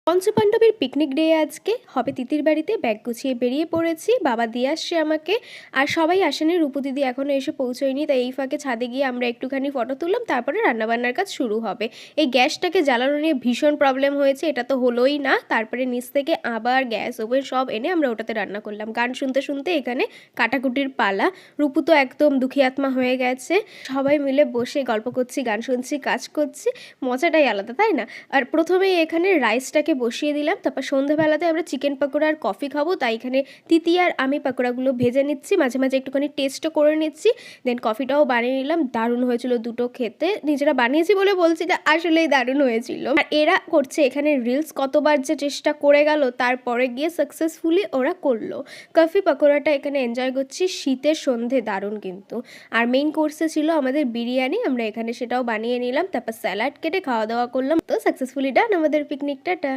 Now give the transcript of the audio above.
পঞ্চপাণ্ডবের picnic day আজকে হবে তিতির বাড়িতে। ব্যাগ গুছিয়ে বেরিয়ে পড়েছি, বাবা দিয়ে আসছে আমাকে। আর সবাই আসেনি, রূপু দিদি এখনও এসে পৌঁছয়নি, তাই এই ফাঁকে ছাদে গিয়ে আমরা একটুখানি ফটো তুললাম, তারপরে রান্নাবান্নার কাজ শুরু হবে। এই গ্যাসটাকে জ্বালানো নিয়ে ভীষণ প্রবলেম হয়েছে, এটা তো হলোই না। তারপরে নিচ থেকে আবার গ্যাস ওভেন সব এনে আমরা ওটাতে রান্না করলাম। গান শুনতে শুনতে এখানে কাটাকুটির পালা। রূপু তো একদম দুঃখী আত্মা হয়ে গেছে। সবাই মিলে বসে গল্প করছি, গান শুনছি, কাজ করছি, মজাটাই আলাদা, তাই না? আর প্রথমেই এখানে রাইসটাকে বসিয়ে দিলাম, তারপর সন্ধ্যেবেলাতে আমরা চিকেন পকোড়া আর কফি খাবো, তাই এখানে তিতি আর আমি পকোড়াগুলো ভেজে নিচ্ছি, মাঝে মাঝে একটুখানি টেস্টও করে নিচ্ছি। দেন কফিটাও বানিয়ে নিলাম। দারুণ হয়েছিল দুটো খেতে, নিজেরা বানিয়েছি বলে বলছি যে আসলেই দারুণ হয়েছিল। আর এরা করছে এখানে রিলস, কতবার যে চেষ্টা করে গেল, তারপরে গিয়ে সাকসেসফুলি ওরা করলো। কফি পকোড়াটা এখানে এনজয় করছি, শীতের সন্ধে দারুণ কিন্তু। আর মেইন কোর্সে ছিল আমাদের বিরিয়ানি, আমরা এখানে সেটাও বানিয়ে নিলাম, তারপর স্যালাড কেটে খাওয়া দাওয়া করলাম। তো সাকসেসফুলি ডান আমাদের পিকনিকটা।